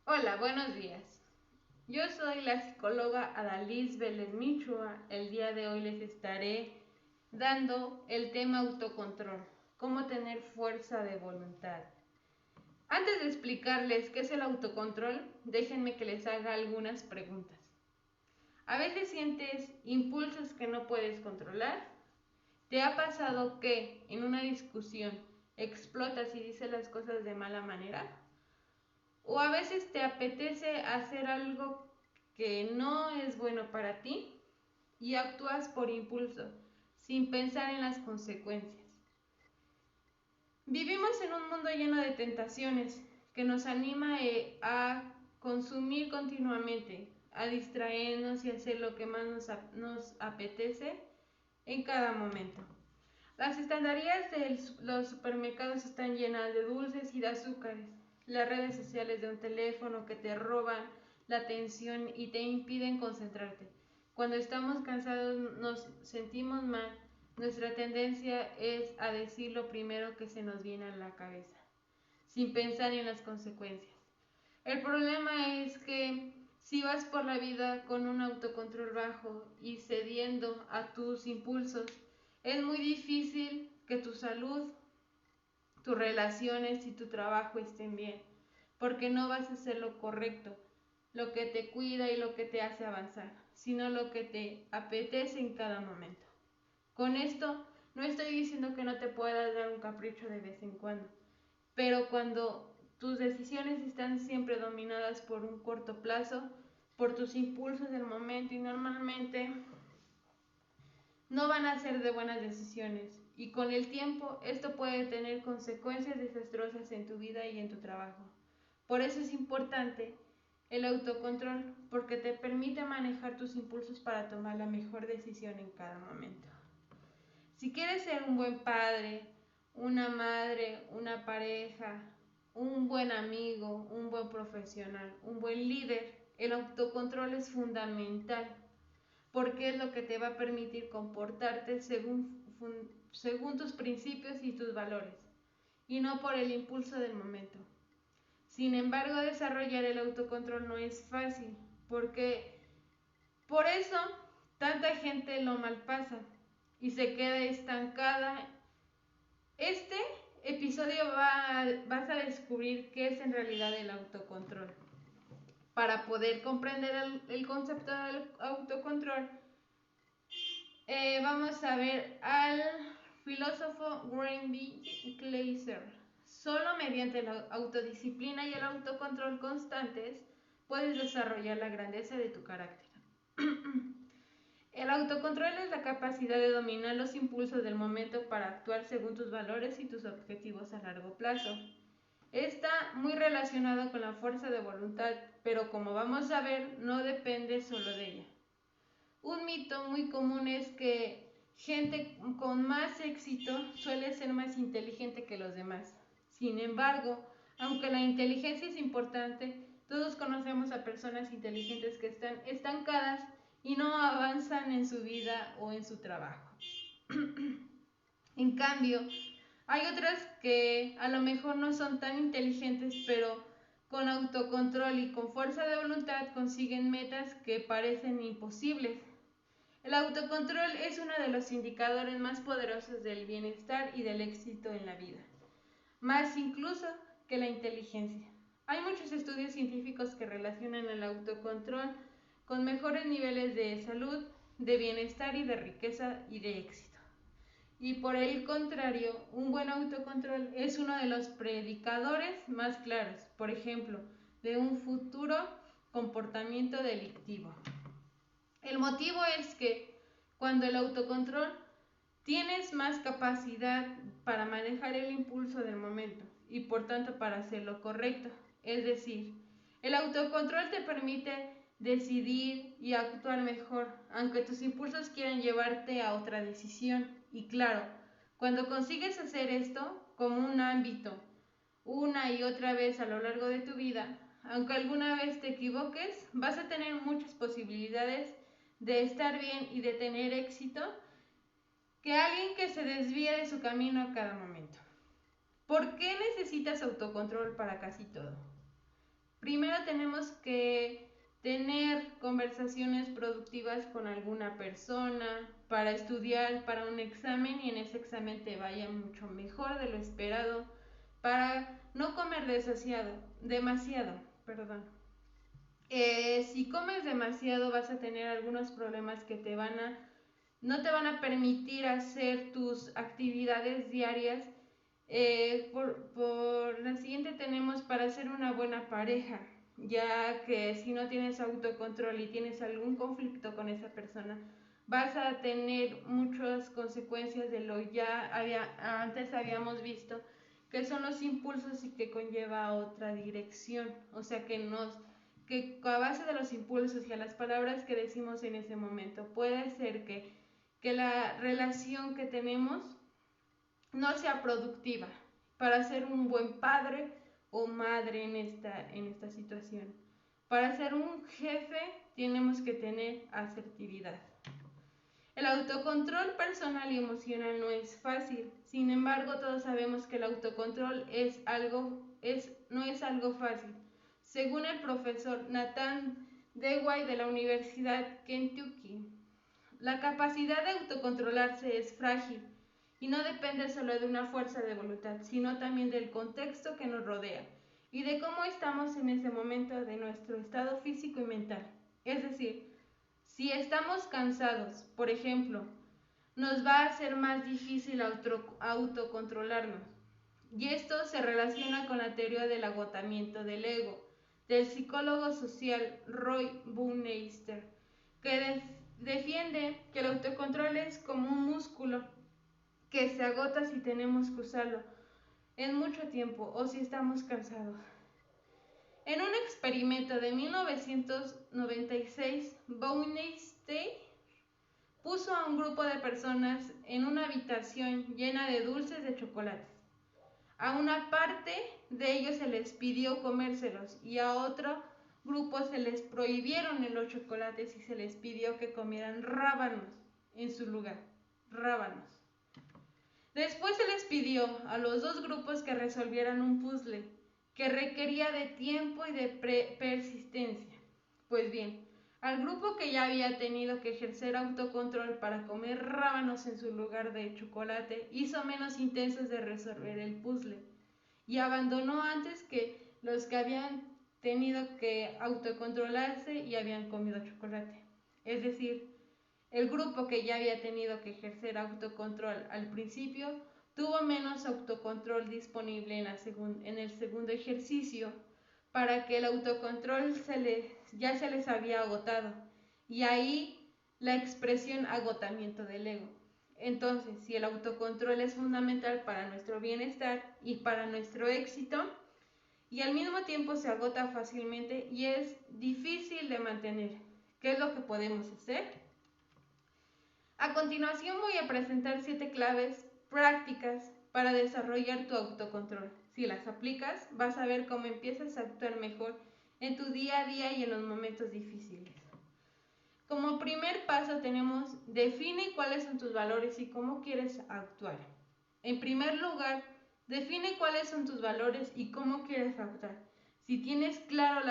Hola, buenos días. Yo soy la psicóloga Adalys Vélez Michua. El día de hoy les estaré dando el tema autocontrol, cómo tener fuerza de voluntad. Antes de explicarles qué es el autocontrol, déjenme que les haga algunas preguntas. ¿A veces sientes impulsos que no puedes controlar? ¿Te ha pasado que en una discusión explotas y dices las cosas de mala manera? O a veces te apetece hacer algo que no es bueno para ti y actúas por impulso, sin pensar en las consecuencias. Vivimos en un mundo lleno de tentaciones que nos anima a consumir continuamente, a distraernos y hacer lo que más nos apetece en cada momento. Las estanterías de los supermercados están llenas de dulces y de azúcares. Las redes sociales de un teléfono que te roban la atención y te impiden concentrarte. Cuando estamos cansados nos sentimos mal. Nuestra tendencia es a decir lo primero que se nos viene a la cabeza, sin pensar en las consecuencias. El problema es que si vas por la vida con un autocontrol bajo y cediendo a tus impulsos, es muy difícil que tu salud, tus relaciones y tu trabajo estén bien, porque no vas a hacer lo correcto, lo que te cuida y lo que te hace avanzar, sino lo que te apetece en cada momento. Con esto no estoy diciendo que no te puedas dar un capricho de vez en cuando, pero cuando tus decisiones están siempre dominadas por un corto plazo, por tus impulsos del momento y normalmente no van a ser de buenas decisiones y con el tiempo esto puede tener consecuencias desastrosas en tu vida y en tu trabajo. Por eso es importante el autocontrol porque te permite manejar tus impulsos para tomar la mejor decisión en cada momento. Si quieres ser un buen padre, una madre, una pareja, un buen amigo, un buen profesional, un buen líder, el autocontrol es fundamental porque es lo que te va a permitir comportarte según tus principios y tus valores y no por el impulso del momento. Sin embargo, desarrollar el autocontrol no es fácil porque por eso tanta gente lo malpasa y se queda estancada. Este episodio vas a descubrir qué es en realidad el autocontrol. Para poder comprender el concepto del autocontrol, vamos a ver al filósofo Greenby Kleiser. Solo mediante la autodisciplina y el autocontrol constantes puedes desarrollar la grandeza de tu carácter. El autocontrol es la capacidad de dominar los impulsos del momento para actuar según tus valores y tus objetivos a largo plazo. Está muy relacionado con la fuerza de voluntad, pero como vamos a ver, no depende solo de ella. Un mito muy común es que gente con más éxito suele ser más inteligente que los demás. Sin embargo, aunque la inteligencia es importante, todos conocemos a personas inteligentes que están estancadas y no avanzan en su vida o en su trabajo. En cambio, hay otras que a lo mejor no son tan inteligentes, pero con autocontrol y con fuerza de voluntad consiguen metas que parecen imposibles. El autocontrol es uno de los indicadores más poderosos del bienestar y del éxito en la vida, más incluso que la inteligencia. Hay muchos estudios científicos que relacionan el autocontrol con mejores niveles de salud, de bienestar y de riqueza y de éxito. Y por el contrario, un buen autocontrol es uno de los predicadores más claros, por ejemplo, de un futuro comportamiento delictivo. El motivo es que cuando el autocontrol tienes más capacidad para manejar el impulso del momento y por tanto para hacer lo correcto. Es decir, el autocontrol te permite decidir y actuar mejor, aunque tus impulsos quieran llevarte a otra decisión. Y claro, cuando consigues hacer esto como un ámbito, una y otra vez a lo largo de tu vida, aunque alguna vez te equivoques, vas a tener muchas posibilidades de estar bien y de tener éxito que alguien que se desvía de su camino a cada momento. ¿Por qué necesitas autocontrol para casi todo? Primero tenemos que tener conversaciones productivas con alguna persona para estudiar para un examen y en ese examen te vaya mucho mejor de lo esperado, para no comer demasiado, perdón. Si comes demasiado vas a tener algunos problemas que no te van a permitir hacer tus actividades diarias. Por la siguiente tenemos para ser una buena pareja, ya que si no tienes autocontrol y tienes algún conflicto con esa persona, vas a tener muchas consecuencias de lo antes habíamos visto, que son los impulsos y que conlleva a otra dirección. O sea que a base de los impulsos y a las palabras que decimos en ese momento, puede ser que la relación que tenemos no sea productiva para ser un buen padre o madre en esta situación. Para ser un jefe tenemos que tener asertividad. El autocontrol personal y emocional no es fácil, sin embargo todos sabemos que el autocontrol no es algo fácil. Según el profesor Nathan Dewey de la Universidad Kentucky, la capacidad de autocontrolarse es frágil y no depende solo de una fuerza de voluntad, sino también del contexto que nos rodea y de cómo estamos en ese momento de nuestro estado físico y mental. Es decir, si estamos cansados, por ejemplo, nos va a ser más difícil autocontrolarnos. Y esto se relaciona con la teoría del agotamiento del ego, del psicólogo social Roy Baumeister, que defiende que el autocontrol es como un músculo que se agota si tenemos que usarlo en mucho tiempo o si estamos cansados. En un experimento de 1996, Baumeister puso a un grupo de personas en una habitación llena de dulces de chocolate. A una parte de ellos se les pidió comérselos y a otro grupo se les prohibieron los chocolates y se les pidió que comieran rábanos en su lugar. Rábanos. Después se les pidió a los dos grupos que resolvieran un puzzle que requería de tiempo y de persistencia. Pues bien, al grupo que ya había tenido que ejercer autocontrol para comer rábanos en su lugar de chocolate, hizo menos intensos de resolver el puzzle y abandonó antes que los que habían tenido que autocontrolarse y habían comido chocolate. Es decir, el grupo que ya había tenido que ejercer autocontrol al principio tuvo menos autocontrol disponible en el segundo ejercicio, para que el autocontrol ya se les había agotado. Y ahí la expresión agotamiento del ego. Entonces, si el autocontrol es fundamental para nuestro bienestar y para nuestro éxito, y al mismo tiempo se agota fácilmente y es difícil de mantener, ¿qué es lo que podemos hacer? A continuación voy a presentar 7 claves prácticas para desarrollar tu autocontrol. Si las aplicas, vas a ver cómo empiezas a actuar mejor en tu día a día y en los momentos difíciles. Como primer paso tenemos, define cuáles son tus valores y cómo quieres actuar. En primer lugar, define cuáles son tus valores y cómo quieres actuar. Si tienes claro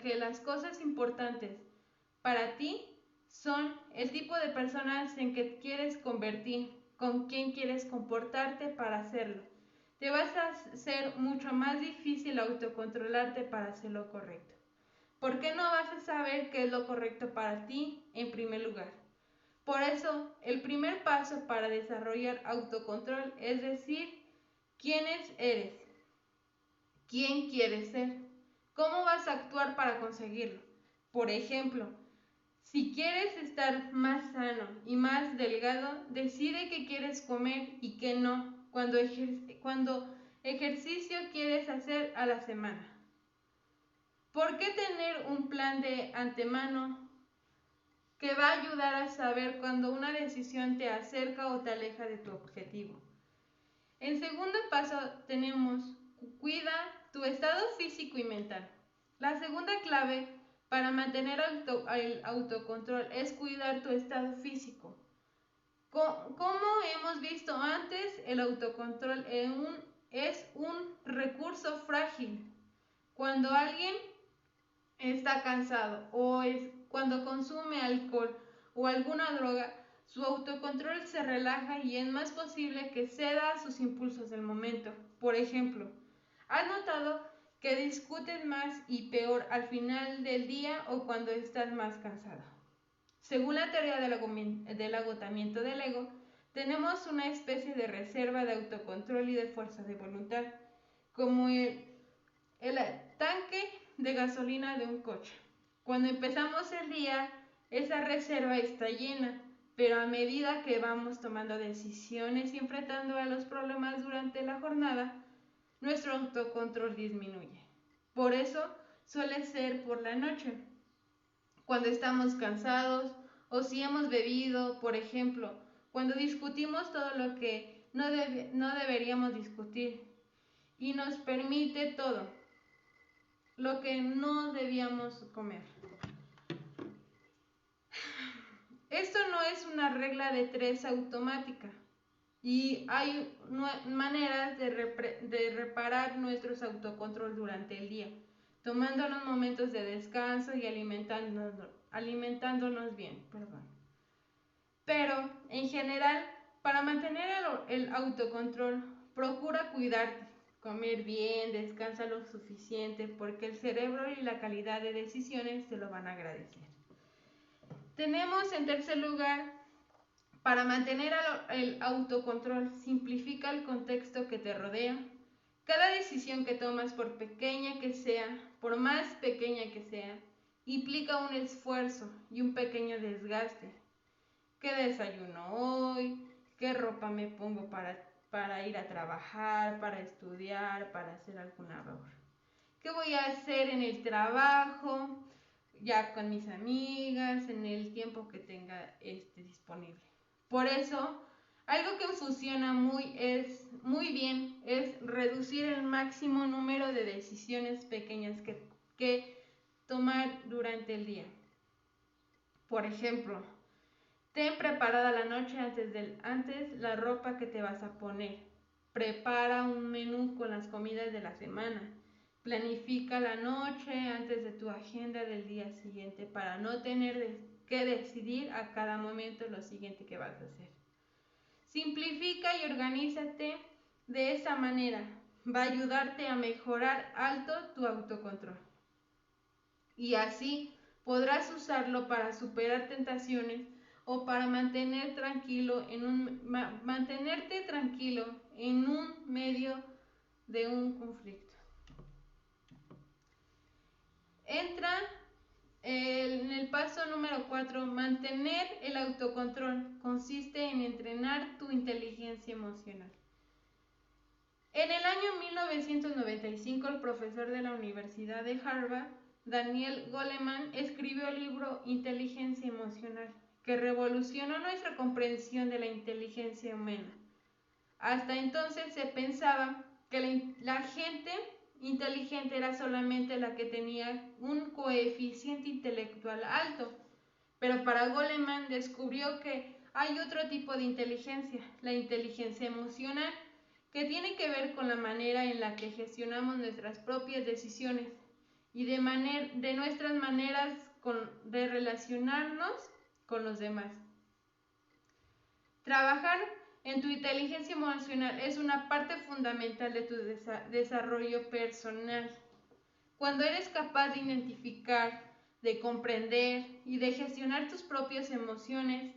que las cosas importantes para ti son el tipo de personas en que quieres convertir, con quién quieres comportarte para hacerlo, te vas a ser mucho más difícil autocontrolarte para hacer lo correcto. ¿Por qué no vas a saber qué es lo correcto para ti en primer lugar? Por eso, el primer paso para desarrollar autocontrol es decir quién eres, quién quieres ser, cómo vas a actuar para conseguirlo. Por ejemplo, si quieres estar más sano y más delgado, decide qué quieres comer y qué no, cuando ejercicio quieres hacer a la semana. ¿Por qué tener un plan de antemano que va a ayudar a saber cuando una decisión te acerca o te aleja de tu objetivo? En segundo paso tenemos, cuida tu estado físico y mental. La segunda clave para mantener el autocontrol es cuidar tu estado físico. Como hemos visto antes, el autocontrol es un recurso frágil. Cuando alguien está cansado o cuando consume alcohol o alguna droga, su autocontrol se relaja y es más posible que ceda a sus impulsos del momento. Por ejemplo, ¿has notado que discutes más y peor al final del día o cuando estás más cansado? Según la teoría del agotamiento del ego, tenemos una especie de reserva de autocontrol y de fuerza de voluntad, como el tanque de gasolina de un coche. Cuando empezamos el día, esa reserva está llena, pero a medida que vamos tomando decisiones y enfrentando a los problemas durante la jornada, nuestro autocontrol disminuye. Por eso suele ser por la noche, cuando estamos cansados o si hemos bebido, por ejemplo, cuando discutimos todo lo que no deberíamos discutir y nos permite todo lo que no debíamos comer. Esto no es una regla de 3 automática y hay maneras de reparar nuestros autocontrol durante el día, tomándonos momentos de descanso y alimentándonos bien. Pero, en general, para mantener el autocontrol, procura cuidarte, comer bien, descansa lo suficiente, porque el cerebro y la calidad de decisiones te lo van a agradecer. Tenemos en tercer lugar, para mantener el autocontrol, simplifica el contexto que te rodea. Cada decisión que tomas, por pequeña que sea, por más pequeña que sea, implica un esfuerzo y un pequeño desgaste. ¿Qué desayuno hoy? ¿Qué ropa me pongo para ir a trabajar, para estudiar, para hacer alguna labor? ¿Qué voy a hacer en el trabajo, ya con mis amigas, en el tiempo que tenga disponible? Por eso, algo que funciona muy bien es reducir el máximo número de decisiones pequeñas que tomar durante el día. Por ejemplo, ten preparada la noche antes la ropa que te vas a poner. Prepara un menú con las comidas de la semana. Planifica la noche antes de tu agenda del día siguiente para no tener que decidir a cada momento lo siguiente que vas a hacer. Simplifica y organízate de esa manera. Va a ayudarte a mejorar alto tu autocontrol. Y así podrás usarlo para superar tentaciones o para mantenerte tranquilo en un medio de un conflicto. Entra en el paso número 4, mantener el autocontrol. Consiste en entrenar tu inteligencia emocional. En el año 1995, el profesor de la Universidad de Harvard, Daniel Goleman, escribió el libro Inteligencia Emocional, que revolucionó nuestra comprensión de la inteligencia humana. Hasta entonces se pensaba que la gente inteligente era solamente la que tenía un coeficiente intelectual alto, pero para Goleman descubrió que hay otro tipo de inteligencia, la inteligencia emocional, que tiene que ver con la manera en la que gestionamos nuestras propias decisiones y de nuestras maneras de relacionarnos con los demás. Trabajar en tu inteligencia emocional es una parte fundamental de tu desarrollo personal. Cuando eres capaz de identificar, de comprender y de gestionar tus propias emociones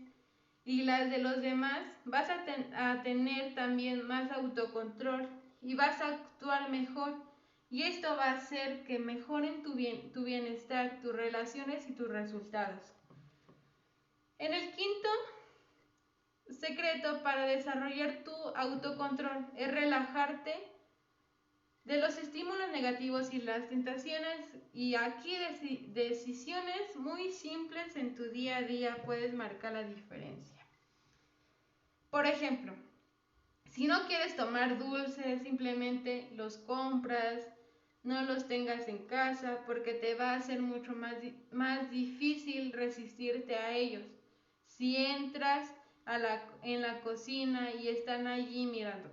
y las de los demás, vas a tener también más autocontrol y vas a actuar mejor. Y esto va a hacer que mejoren tu bienestar, tus relaciones y tus resultados. En el quinto secreto para desarrollar tu autocontrol es relajarte de los estímulos negativos y las tentaciones, y aquí decisiones muy simples en tu día a día puedes marcar la diferencia. Por ejemplo, si no quieres tomar dulces, simplemente los compras, no los tengas en casa porque te va a ser mucho más difícil resistirte a ellos. Si entras en la cocina y están allí mirándote.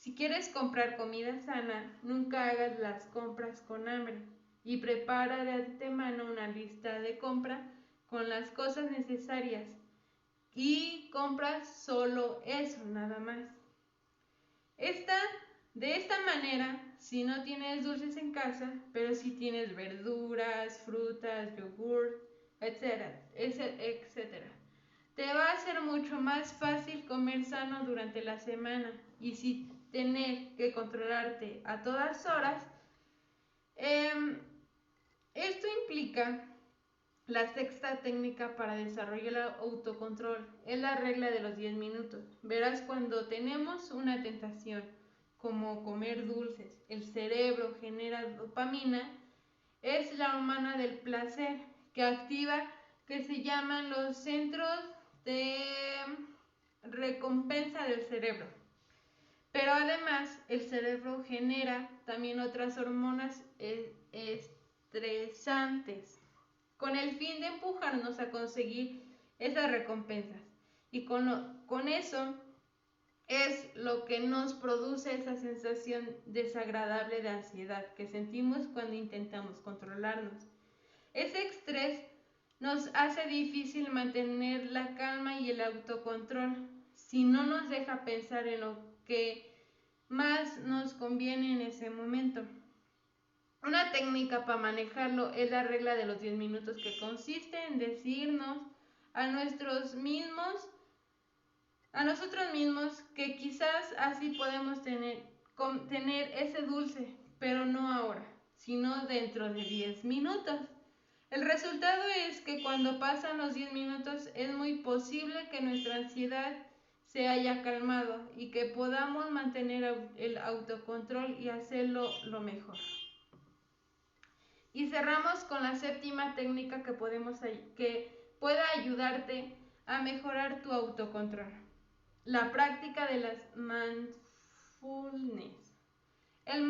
Si quieres comprar comida sana, nunca hagas las compras con hambre y prepara de antemano una lista de compra con las cosas necesarias y compra solo eso, nada más. De esta manera, si no tienes dulces en casa, pero si tienes verduras, frutas, yogur, etcétera, te va a ser mucho más fácil comer sano durante la semana y sin tener que controlarte a todas horas. Esto implica la sexta técnica para desarrollar el autocontrol. Es la regla de los 10 minutos. Verás, cuando tenemos una tentación, como comer dulces, el cerebro genera dopamina, es la hormona del placer que activa, que se llaman los centros de recompensa del cerebro. Pero además el cerebro genera también otras hormonas estresantes con el fin de empujarnos a conseguir esas recompensas. Y con eso es lo que nos produce esa sensación desagradable de ansiedad que sentimos cuando intentamos controlarnos. Ese estrés nos hace difícil mantener la calma y el autocontrol si no nos deja pensar en lo que más nos conviene en ese momento. Una técnica para manejarlo es la regla de los 10 minutos, que consiste en decirnos a nosotros mismos que quizás así podemos tener ese dulce, pero no ahora, sino dentro de 10 minutos. El resultado es que cuando pasan los 10 minutos es muy posible que nuestra ansiedad se haya calmado y que podamos mantener el autocontrol y hacerlo lo mejor. Y cerramos con la séptima técnica que pueda ayudarte a mejorar tu autocontrol: la práctica de las mindfulness. El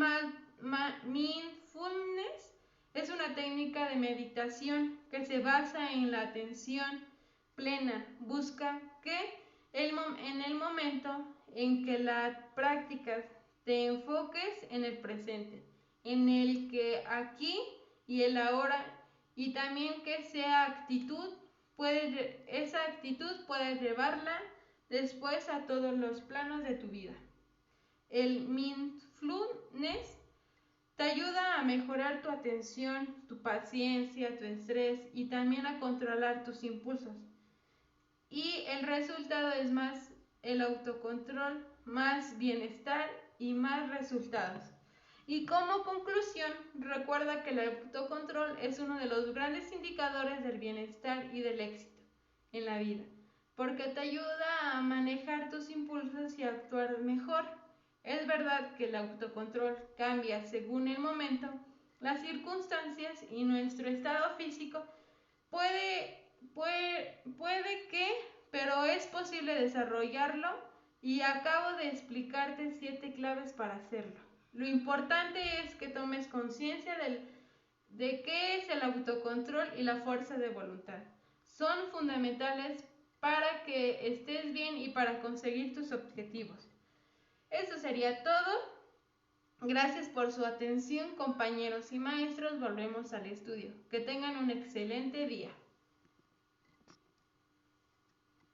mindfulness es una técnica de meditación que se basa en la atención plena. Busca que en el momento en que la practicas te enfoques en el presente, en el que aquí y el ahora, y también que esa actitud puedes llevarla después a todos los planos de tu vida. El mindfulness te ayuda a mejorar tu atención, tu paciencia, tu estrés y también a controlar tus impulsos. Y el resultado es más el autocontrol, más bienestar y más resultados. Y como conclusión, recuerda que el autocontrol es uno de los grandes indicadores del bienestar y del éxito en la vida, porque te ayuda a manejar tus impulsos y a actuar mejor. Es verdad que el autocontrol cambia según el momento, las circunstancias y nuestro estado físico. Pero es posible desarrollarlo, y acabo de explicarte 7 claves para hacerlo. Lo importante es que tomes conciencia de qué es el autocontrol y la fuerza de voluntad. Son fundamentales para que estés bien y para conseguir tus objetivos. Eso sería todo. Gracias por su atención, compañeros y maestros. Volvemos al estudio. Que tengan un excelente día.